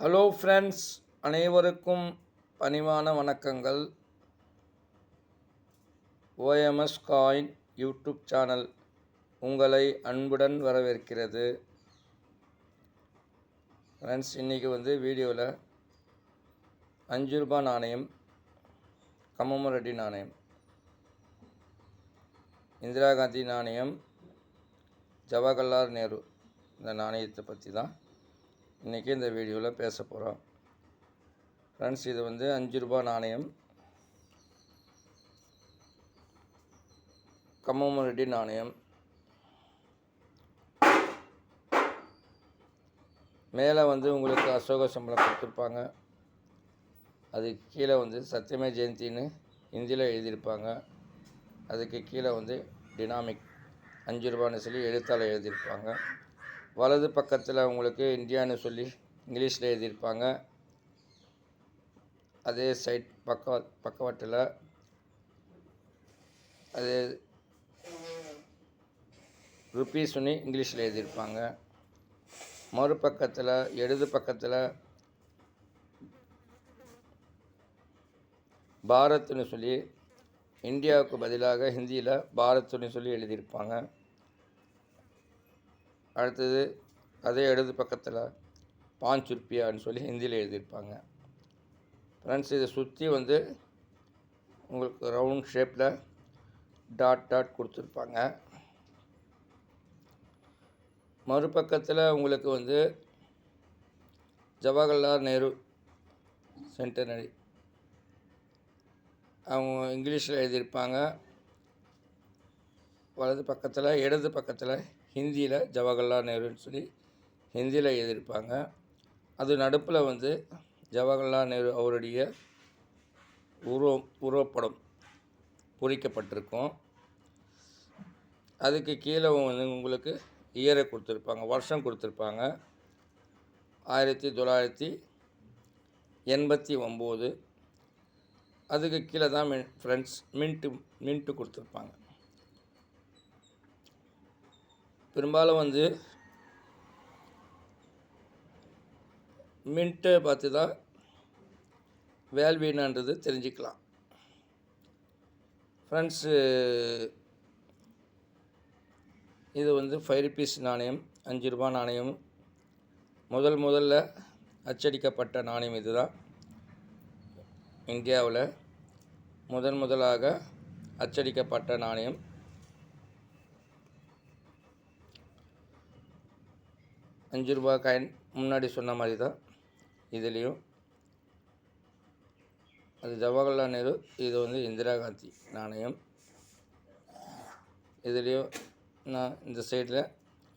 Hello friends, அனைவருக்கும் பணிவான வணக்கங்கள். ஓஎம்எஸ் காயின் யூடியூப் சேனல் உங்களை அன்புடன் வரவேற்கிறது. ஃப்ரெண்ட்ஸ், இன்றைக்கி வீடியோவில் 5 ரூபாய் நாணயம், கமமரெட்டி நாணயம், இந்திரா காந்தி நாணயம், ஜவஹர்லால் நேரு இந்த நாணயத்தை பற்றி தான் இன்றைக்கி இந்த வீடியோவில் பேச போகிறோம். ஃப்ரெண்ட்ஸ், இது 5 ரூபாய் நாணயம், கமமரெட்டி நாணயம். மேலே உங்களுக்கு அசோக சம்பளம் கொடுத்துருப்பாங்க. அதுக்கு கீழே சத்தியமே ஜெயந்தின்னு ஹிந்தியில் எழுதியிருப்பாங்க. அதுக்கு கீழே டினாமிக் 5 ரூபான்னு சொல்லி எழுத்தால் எழுதியிருப்பாங்க. வலது பக்கத்தில் இந்தியான்னு சொல்லி இங்கிலீஷில் எழுதியிருப்பாங்க. அதே சைட் பக்கவாட்டில் அதே ருப்பீஸ்னு இங்கிலீஷில் எழுதியிருப்பாங்க. மறுபக்கத்தில் இடது பக்கத்தில் பாரத்னு சொல்லி இந்தியாவுக்கு பதிலாக ஹிந்தியில் பாரத்னு சொல்லி எழுதியிருப்பாங்க. அடுத்தது அதே இடது பக்கத்தில் 5 ரூபாய்ன்னு சொல்லி ஹிந்தியில் எழுதியிருப்பாங்க. ஃப்ரெண்ட்ஸ், இதை சுற்றி உங்களுக்கு ரவுண்ட் ஷேப்பில் டாட் கொடுத்துருப்பாங்க. மறுபக்கத்தில் உங்களுக்கு ஜவஹர்லால் நேரு சென்டனரி அவங்க இங்கிலீஷில் எழுதியிருப்பாங்க. வலது பக்கத்தில் இடது பக்கத்தில் ஹிந்தியில் ஜவஹர்லால் நேருன்னு சொல்லி ஹிந்தியில் எழுதியிருப்பாங்க. அது நடுப்பில் ஜவஹர்லால் நேரு அவருடைய உருவப்படம் பொறிக்கப்பட்டிருக்கும். அதுக்கு கீழே உங்களுக்கு இயரை கொடுத்துருப்பாங்க, வருஷம் கொடுத்துருப்பாங்க. 1989. அதுக்கு கீழே தான் ஃப்ரெண்ட்ஸ் மின்ட்டு கொடுத்துருப்பாங்க. பெரும்பாலும் மின்ட்டை பார்த்து தான் வேல்வீனான்றது தெரிஞ்சுக்கலாம். ஃப்ரெண்ட்ஸு, இது 5 ரூபீஸ் நாணயம், 5 ரூபாய் நாணயம். முதல்ல அச்சடிக்கப்பட்ட நாணயம் இது தான். இந்தியாவில் முதலாக அச்சடிக்கப்பட்ட நாணயம். அஞ்சு ரூபாய் காயின் முன்னாடி சொன்ன மாதிரி தான் இதுலேயும். அது ஜவஹர்லால் நேரு, இது இந்திரா காந்தி நாணயம். இதுலேயும் நான் இந்த சைடில்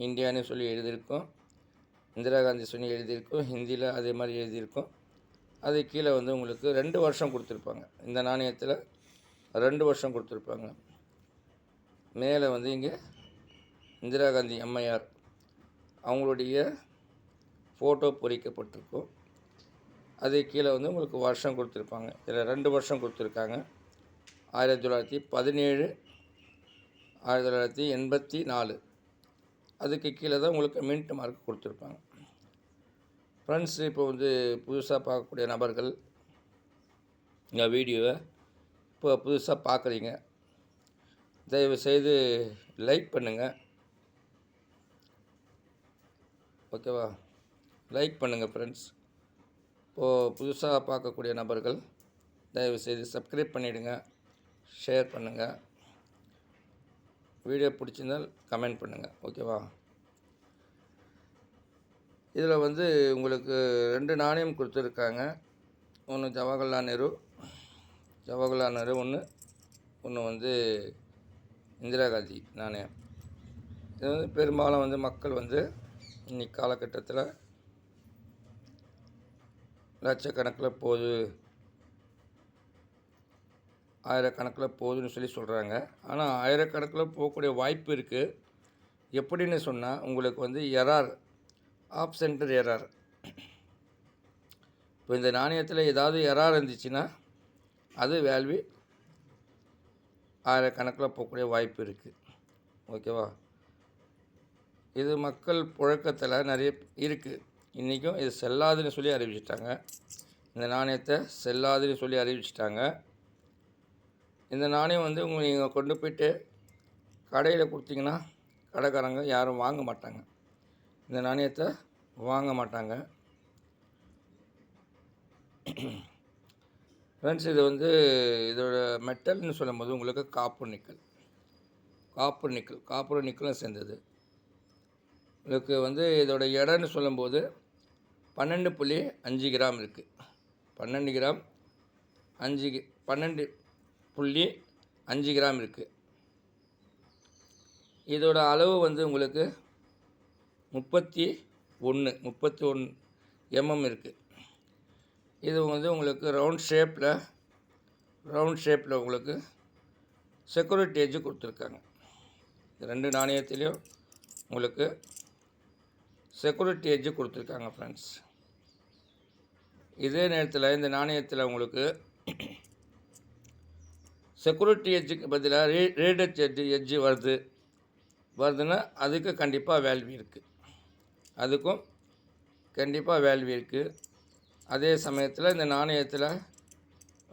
இந்தியான்னு சொல்லி எழுதியிருக்கோம், இந்திரா காந்தி சொல்லி எழுதியிருக்கோம், ஹிந்தியில் அதே மாதிரி எழுதியிருக்கோம். அது கீழே உங்களுக்கு 2 வருஷம் கொடுத்துருப்பாங்க. இந்த நாணயத்தில் 2 வருஷம் கொடுத்துருப்பாங்க. மேலே இங்கே இந்திரா காந்தி அம்மையார் அவங்களுடைய ஃபோட்டோ பொறிக்கப்பட்டிருக்கும். அது கீழே உங்களுக்கு வருஷம் கொடுத்துருப்பாங்க. இதில் 2 வருஷம் கொடுத்துருக்காங்க. 1917, 1984. அதுக்கு கீழே தான் உங்களுக்கு மின்ட் மார்க் கொடுத்துருப்பாங்க. ஃப்ரெண்ட்ஸ், இப்போ புதுசாக பார்க்கக்கூடிய நபர்கள் இந்த வீடியோவை இப்போ புதுசாக பார்க்குறீங்க, தயவுசெய்து லைக் பண்ணுங்கள். ஓகேவா? லைக் பண்ணுங்கள் ஃப்ரெண்ட்ஸ். இப்போது புதுசாக பார்க்கக்கூடிய நபர்கள் தயவுசெய்து சப்ஸ்கிரைப் பண்ணிவிடுங்க, ஷேர் பண்ணுங்கள். வீடியோ பிடிச்சிருந்தால் கமெண்ட் பண்ணுங்கள். ஓகேவா? இதில் உங்களுக்கு 2 நாணயம் கொடுத்துருக்காங்க. ஒன்று ஜவஹர்லால் நேரு ஒன்று இந்திரா காந்தி நாணயம். இது பெரும்பாலும் மக்கள் இன்னைக்கு காலகட்டத்தில் லட்சக்கணக்கில் போகுது, ஆயிரக்கணக்கில் போகுதுன்னு சொல்லி சொல்கிறாங்க. ஆனால் ஆயிரக்கணக்கில் போகக்கூடிய வாய்ப்பு இருக்குது. எப்படின்னு சொன்னால் உங்களுக்கு எரர், ஆஃப் சென்டர் எரர். இப்போ இந்த நாணயத்தில் ஏதாவது எரர் இருந்துச்சுன்னா அது வேல்யூ ஆயிரக்கணக்கில் போகக்கூடிய வாய்ப்பு இருக்குது. ஓகேவா? இது மக்கள் புழக்கத்தில் நிறைய இருக்குது. இன்றைக்கும் இது செல்லாதுன்னு சொல்லி அறிவிச்சிட்டாங்க. இந்த நாணயத்தை செல்லாதுன்னு சொல்லி அறிவிச்சிட்டாங்க. இந்த நாணயம் வந்து நீங்கள் கொண்டு போய்ட்டு கடையில் கொடுத்தீங்கன்னா கடைக்காரங்க யாரும் வாங்க மாட்டாங்க. இந்த நாணயத்தை வாங்க மாட்டாங்க. ஃப்ரெண்ட்ஸ், இது வந்து இதோட மெட்டல்னு சொல்லும்போது உங்களுக்கு காப்பர் நிக்கலும் சேர்ந்தது. உங்களுக்கு வந்து இதோட எடைன்னு சொல்லும்போது 12.5 கிராம் இருக்குது. 12 கிராம் 12.5 கிராம் இருக்குது. இதோட அளவு வந்து உங்களுக்கு 31 mm இருக்குது. இது வந்து உங்களுக்கு ரவுண்ட் ஷேப்பில் உங்களுக்கு செக்யூரிட்டி எட்ஜு கொடுத்துருக்காங்க. ரெண்டு நாணயத்துலேயும் உங்களுக்கு செக்யூரிட்டி எட்ஜு கொடுத்துருக்காங்க ஃப்ரெண்ட்ஸ். இதே நேரத்தில் இந்த நாணயத்தில் உங்களுக்கு செக்யூரிட்டி எட்ஜுக்கு பதிலாக ரேடட் எட்ஜு வருதுன்னா அதுக்கு கண்டிப்பாக வேல்யூ இருக்குது. அதே சமயத்தில் இந்த நாணயத்தில்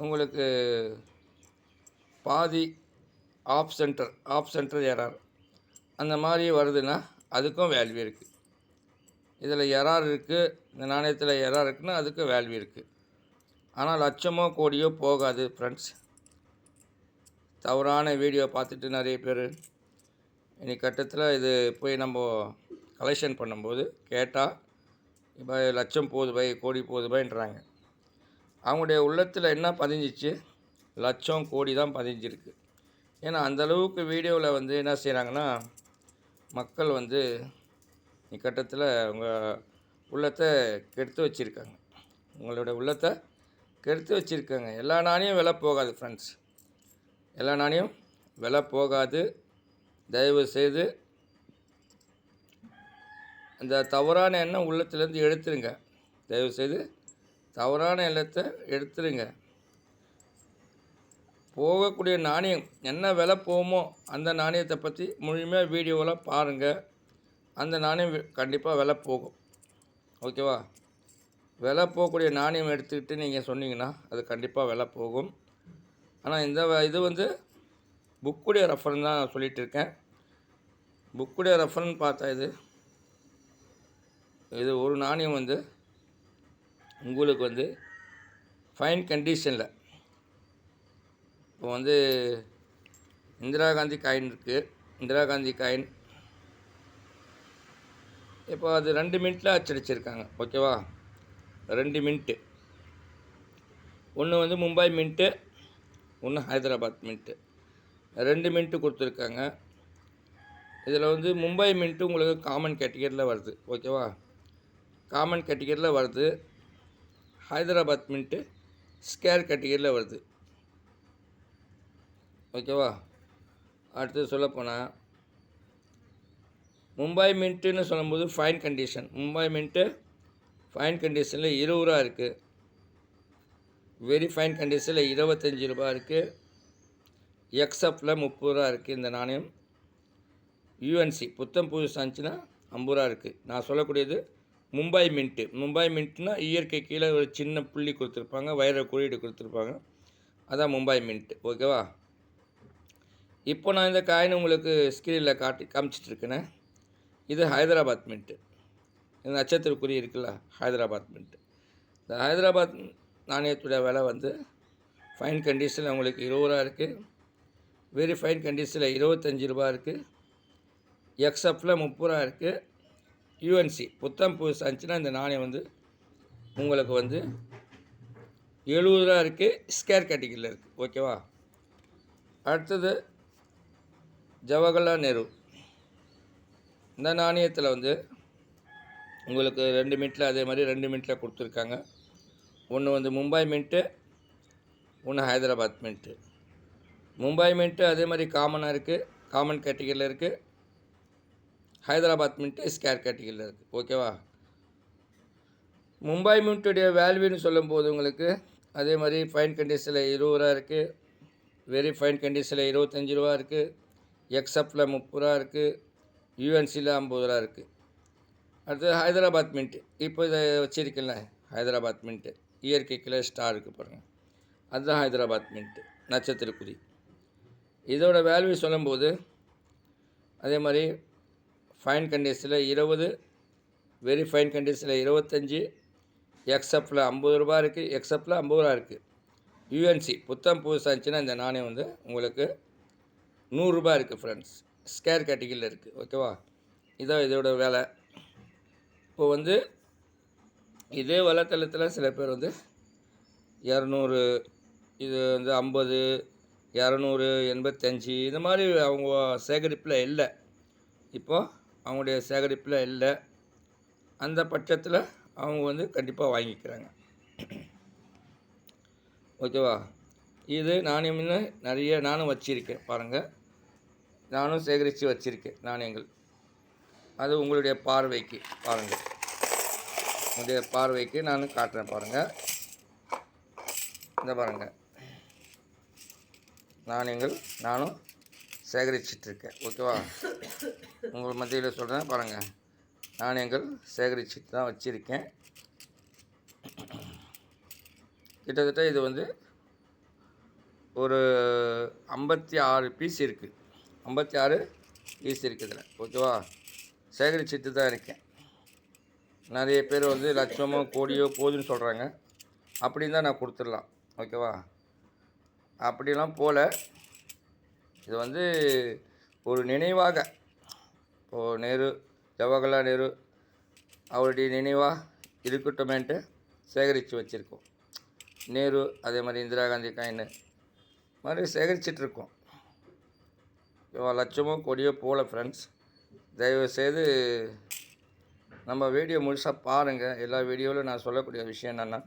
உங்களுக்கு பாதி ஆஃப் சென்டர் எரர் அந்த மாதிரி வருதுன்னா அதுக்கும் வேல்யூ இருக்குது. இதில் எரர் இருக்குது, இந்த நாணயத்தில் எரர் இருக்குன்னா அதுக்கு வேல்யூ இருக்குது. ஆனால் லட்சமோ கோடியோ போகாது ஃப்ரெண்ட்ஸ். தவறான வீடியோ பார்த்துட்டு நிறைய பேர் இன்னைக்கு கட்டத்தில் இது போய் நம்ம கலெக்ஷன் பண்ணும்போது கேட்டால் இப்போ லட்சம் போகுது பை, கோடி போகுது பைன்றாங்க. அவங்களுடைய உள்ளத்தில் என்ன பதிஞ்சிச்சு? லட்சம் கோடி தான் பதிஞ்சிருக்கு. ஏன்னா அந்தளவுக்கு வீடியோவில் வந்து என்ன செய்கிறாங்கன்னா, மக்கள் வந்து இக்கட்டத்தில் உங்கள் உள்ளத்தை கெடுத்து வச்சுருக்காங்க. உங்களோட உள்ளத்தை கெடுத்து வச்சுருக்காங்க. எல்லா நாணயம் விலை போகாது ஃப்ரெண்ட்ஸ். எல்லா நாணயம் விலை போகாது. தயவு செய்து அந்த தவறான எண்ணம் உள்ளத்துலேருந்து எடுத்துருங்க. தயவுசெய்து தவறான எண்ணத்தை எடுத்துருங்க. போகக்கூடிய நாணயம் என்ன விலை போகுமோ அந்த நாணயத்தை பற்றி முழுமையாக வீடியோவில் பாருங்கள். அந்த நாணயம் கண்டிப்பாக விலை போகும். ஓகேவா? விலை போகக்கூடிய நாணயம் எடுத்துக்கிட்டு நீங்கள் சொன்னீங்கன்னா அது கண்டிப்பாக விலை போகும். ஆனால் இது வந்து புக்குடைய ரெஃபரன்ஸ் தான் நான் சொல்லிகிட்டு இருக்கேன். புக்குடைய ரெஃபரன்ஸ் பார்த்தா இது ஒரு நாணயம் வந்து உங்களுக்கு வந்து ஃபைன் கண்டிஷனில் இப்போ வந்து இந்திரா காந்தி காயின் இருக்குது. இந்திரா காந்தி காயின் இப்போ அது 2 மினிட்டில் அச்சடிச்சிருக்காங்க. ஓகேவா? 2 மினிட்டு. ஒன்று வந்து மும்பை மின்ட்டு, ஒன்று ஹைதராபாத் மின்ட்டு. 2 மினிட்டு கொடுத்துருக்காங்க. இதில் வந்து மும்பை மின்ட்டு உங்களுக்கு காமன் கேட்டகரியில் வருது. ஓகேவா? காமன் கேட்டகரியில் வருது. ஹைதராபாத் மின்ட்டு ஸ்கேர் கேட்டகரியில் வருது. ஓகேவா? அடுத்து சொல்லப்போனால் மும்பை மின்ட்டுன்னு சொல்லும்போது fine condition. Mumbai mint fine கண்டிஷனில் 20 ரூபா இருக்குது. வெரி ஃபைன் கண்டிஷனில் 25 ரூபா இருக்குது. எக்ஸ்எஃப்பில் 30 ரூபா இருக்குது. இந்த நாணயம் யூஎன்சி புத்தம் புது சாஞ்சுன்னா 50 ரூபா இருக்குது. நான் சொல்லக்கூடியது மும்பை மின்ட்டு. மும்பை மின்ட்னா இயற்கை கீழே ஒரு சின்ன புள்ளி கொடுத்துருப்பாங்க, வைர குறியீடு கொடுத்துருப்பாங்க. அதான் மும்பை மின்ட்டு. ஓகேவா? இப்போ நான் இந்த காயின் உங்களுக்கு ஸ்க்ரீனில் காமிச்சிட்ருக்கேனே, இது ஹைதராபாத் மின்ட்டு. இந்த நட்சத்திர குறி இருக்குல்ல, ஹைதராபாத் மின்ட்டு. இந்த ஹைதராபாத் நாணயத்துடைய விலை வந்து ஃபைன் கண்டிஷனில் உங்களுக்கு 20 ரூபா இருக்குது. வெரி ஃபைன் கண்டிஷனில் 25 ரூபா இருக்குது. எக்ஸ்எஃப்பில் 30 ரூபா இருக்குது. யூஎன்சி புத்தம் புதுசு ஆச்சுன்னா இந்த நாணயம் வந்து உங்களுக்கு வந்து 70 ரூபா இருக்குது. ஸ்கேர் கேட்டகரியில் இருக்குது. ஓகேவா? அடுத்தது ஜவஹர்லால் நேரு. இந்த நாணயத்தில் வந்து உங்களுக்கு 2 மினிட்டில் அதே மாதிரி 2 மினிட்டில் கொடுத்துருக்காங்க. ஒன்று வந்து மும்பை மின்ட்டு, ஒன்று ஹைதராபாத் மின்ட்டு. மும்பை மின்ட்டு அதே மாதிரி காமனாக இருக்குது, காமன் கேட்டகரியில் இருக்குது. ஹைதராபாத் மின்ட்டு ஸ்கேர் கேட்டகரியில் இருக்குது. ஓகேவா? மும்பை மின்ட்டுடைய வேல்யூன்னு சொல்லும்போது உங்களுக்கு அதே மாதிரி ஃபைன் கண்டிஷனில் 20 ரூபா இருக்குது. வெரி ஃபைன் கண்டிஷனில் 25 ரூபா இருக்குது. எக்ஸ்எஃப்பில் 30 ரூபா இருக்குது. யூஎன்சியில் 50 ரூபா இருக்குது. அடுத்தது ஹைதராபாத் மின்ட். இப்போ இதை வச்சிருக்கல ஹைதராபாத் மின்ட்டு, இயற்கைக்குள்ள ஸ்டார் இருக்குது பாருங்கள், அதுதான் ஹைதராபாத் மின்ட்டு, நட்சத்திரக்குறி. இதோட வேல்யூ சொல்லும்போது அதே மாதிரி ஃபைன் கண்டிஷனில் 20, வெரி ஃபைன் கண்டிஷனில் 25, எக்ஸப்டில் 50 ரூபா இருக்குது, எக்ஸப்டில் 50 ரூபா இருக்குது. யூஎன்சி புத்தம் புதுசாக இருந்துச்சுன்னா இந்த நாணயம் வந்து உங்களுக்கு 100 ரூபா இருக்குது ஃப்ரெண்ட்ஸ், ஸ்கேர் கேட்டகிரியில் இருக்குது. ஓகேவா, இதான் இதோட வேலை. இப்போ வந்து இதே வலைத்தளத்தில் சில பேர் வந்து 200, இது வந்து 50, 200, 85 இந்த மாதிரி அவங்க சேகரிப்பில் இல்லை. இப்போது அவங்களுடைய சேகரிப்பில் இல்லை. அந்த பட்சத்தில் அவங்க வந்து கண்டிப்பாக வாங்கிக்கிறாங்க. ஓகேவா, இது நாணயம் இன்னும் நிறைய நானும் வச்சுருக்கேன் பாருங்கள், நானும் சேகரித்து வச்சுருக்கேன் நாணயங்கள். அது உங்களுடைய பார்வைக்கு பாருங்கள், உங்களுடைய பார்வைக்கு நான் காட்டுறேன் பாருங்கள். இந்த பாருங்கள் நாணயங்கள் நானும் சேகரிச்சிட்ருக்கேன். ஓகேவா, உங்கள் மத்தியில் சொல்கிறேன் பாருங்கள், நாணயங்கள் சேகரிச்சுட்டு தான் வச்சுருக்கேன். கிட்டத்தட்ட இது வந்து ஒரு 56 பீஸ் இருக்குது, 56 பீஸ் இருக்குதுல. ஓகேவா, சேகரிச்சுட்டு தான் இருக்கேன். நிறைய பேர் வந்து லட்சமோ கோடியோ போதுன்னு சொல்கிறாங்க, அப்படின்னு தான் நான் கொடுத்துடலாம். ஓகேவா, அப்படிலாம் போல் இது வந்து ஒரு நினைவாக, இப்போது நேரு, ஜவஹர்லால் நேரு அவருடைய நினைவாக இருக்கட்டுமேன்ட்டு சேகரித்து வச்சுருக்கோம். நேரு அதே மாதிரி இந்திரா காந்தி காயின் மாதிரி சேகரிச்சிட்ருக்கோம். லட்சமோ கோடியோ போகல ஃப்ரெண்ட்ஸ். தயவுசெய்து நம்ம வீடியோ முழுசாக பாருங்கள். எல்லா வீடியோவிலும் நான் சொல்லக்கூடிய விஷயம் என்னென்னா,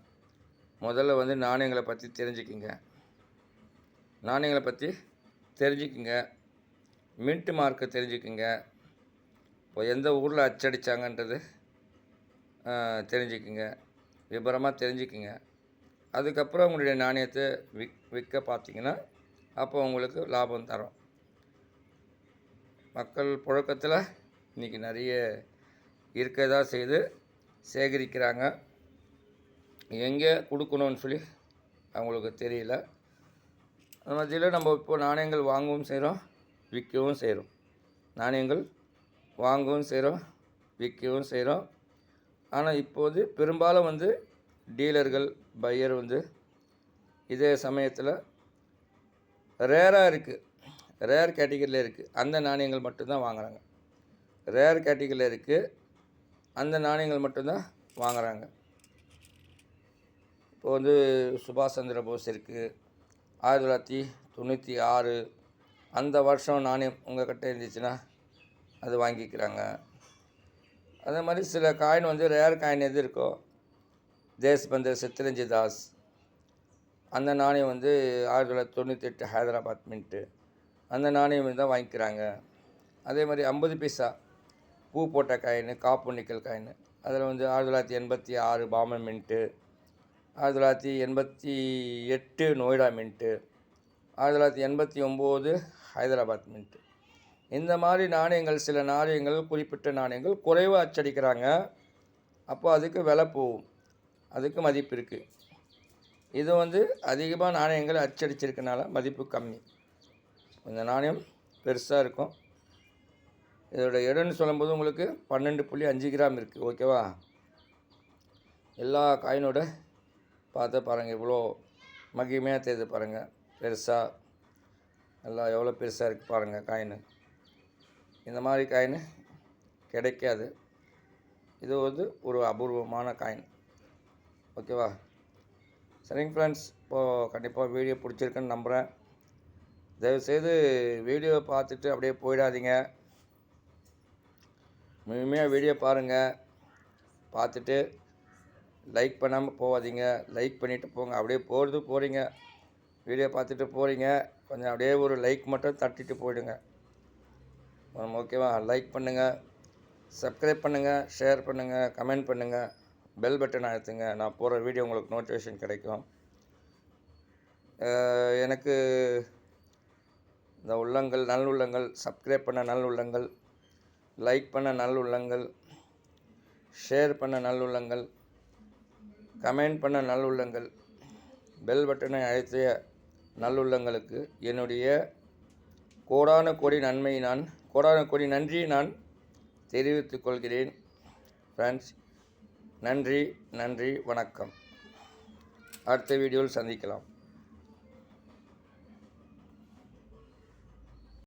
முதல்ல வந்து நாணயங்களை பற்றி தெரிஞ்சுக்கிங்க, நாணயங்களை பற்றி தெரிஞ்சுக்குங்க, மின்ட் மார்க்கை தெரிஞ்சுக்குங்க, இப்போ எந்த ஊரில் அச்சடித்தாங்கன்றது தெரிஞ்சுக்குங்க, விபரமாக தெரிஞ்சுக்குங்க. அதுக்கப்புறம் உங்களுடைய நாணயத்தை விற்க பார்த்தீங்கன்னா அப்போ உங்களுக்கு லாபம் தரும். மக்கள் புழக்கத்தில் இன்றைக்கி நிறைய இருக்கதா செய்து சேகரிக்கிறாங்க. எங்கே கொடுக்கணும்னு சொல்லி அவங்களுக்கு தெரியல. அந்த மத்தியில் நம்ம இப்போ நாணயங்கள் வாங்கவும் செய்கிறோம், விற்கவும் செய்கிறோம். நாணயங்கள் வாங்கவும் செய்கிறோம், விற்கவும் செய்கிறோம். ஆனால் இப்போது பெரும்பாலும் வந்து டீலர்கள், பையர் வந்து இதே சமயத்தில் ரேராக இருக்குது, ரேர் கேட்டகிரியில் இருக்குது, அந்த நாணயங்கள் மட்டும்தான் வாங்குகிறாங்க. ரேர் கேட்டகிரியில் இருக்குது, அந்த நாணயங்கள் மட்டும்தான் வாங்குகிறாங்க. இப்போ வந்து சுபாஷ் சந்திர போஸ் இருக்குது, 1996 அந்த வருஷம் நாணயம் உங்கள் கிட்டே இருந்துச்சுன்னா அது வாங்கிக்கிறாங்க. அதே மாதிரி சில காயின் வந்து ரேர் காயின் எது இருக்கோ, தேஷ்பந்தர், சித்ரஞ்சி தாஸ், அந்த நாணயம் வந்து 1998 ஹைதராபாத் மின்ட்டு, அந்த நாணயம் தான் வாங்கிக்கிறாங்க. அதே மாதிரி 50 பைசா பூ போட்ட காயின், காப்பு நிக்கல் காயின், அதில் வந்து 1986 Pamban mint, 1988 Noida mint, 1989 Hyderabad mint. இந்த மாதிரி நாணயங்கள், சில நாணயங்கள், குறிப்பிட்ட நாணயங்கள் குறைவாக அச்சடிக்கிறாங்க. அப்போ அதுக்கு விலை போகும், அதுக்கு மதிப்பு இருக்குது. இது வந்து அதிகமாக நாணயங்கள் அச்சடிச்சிருக்கனால மதிப்பு கம்மி. இந்த நாணயம் பெருசாக இருக்கும். இதோட எடைன்னு சொல்லும்போது உங்களுக்கு 12.5 கிராம் இருக்குது. ஓகேவா, எல்லா காயினோட பார்த்து பாருங்கள், இவ்வளோ மகிமையாக தெரியுது பாருங்கள், பெருசாக எல்லாம் எவ்வளோ பெருசாக இருக்குது பாருங்கள் காயின். இந்த மாதிரி காயின் கிடைக்காது. இது வந்து ஒரு அபூர்வமான காயின். ஓகேவா, சரிங்க ஃப்ரெண்ட்ஸ், இப்போது கண்டிப்பாக வீடியோ பிடிச்சிருக்குன்னு நம்புகிறேன். தயவுசெய்து வீடியோ பார்த்துட்டு அப்படியே போயிடாதீங்க. முழுமையாக வீடியோ பாருங்கள், பார்த்துட்டு லைக் பண்ணாமல் போகாதீங்க. லைக் பண்ணிவிட்டு போங்க. அப்படியே போகிறீங்க, வீடியோ பார்த்துட்டு போகிறீங்க, கொஞ்சம் அப்படியே ஒரு லைக் மட்டும் தட்டிட்டு போயிடுங்க. ஓகேவா, லைக் பண்ணுங்கள், சப்ஸ்கிரைப் பண்ணுங்கள், ஷேர் பண்ணுங்கள், கமெண்ட் பண்ணுங்கள், பெல் பட்டன் அழுத்துங்க. நான் போகிற வீடியோ உங்களுக்கு நோட்டிஃபிகேஷன் கிடைக்கும். எனக்கு இந்த உள்ளங்கள், நல்லுள்ளங்கள், சப்ஸ்கிரைப் பண்ண நல்லுள்ளங்கள், லைக் பண்ண நல்லுள்ளங்கள், ஷேர் பண்ண நல்லுள்ளங்கள், கமெண்ட் பண்ண நல்லுள்ளங்கள், பெல் பட்டனை அழுத்திய நல்லுள்ளங்களுக்கு என்னுடைய கோடான கோடி நன்றியை நான் தெரிவித்துக் கொள்கிறேன். ஃப்ரெண்ட்ஸ், நன்றி, வணக்கம். அடுத்த வீடியோவில் சந்திக்கலாம்.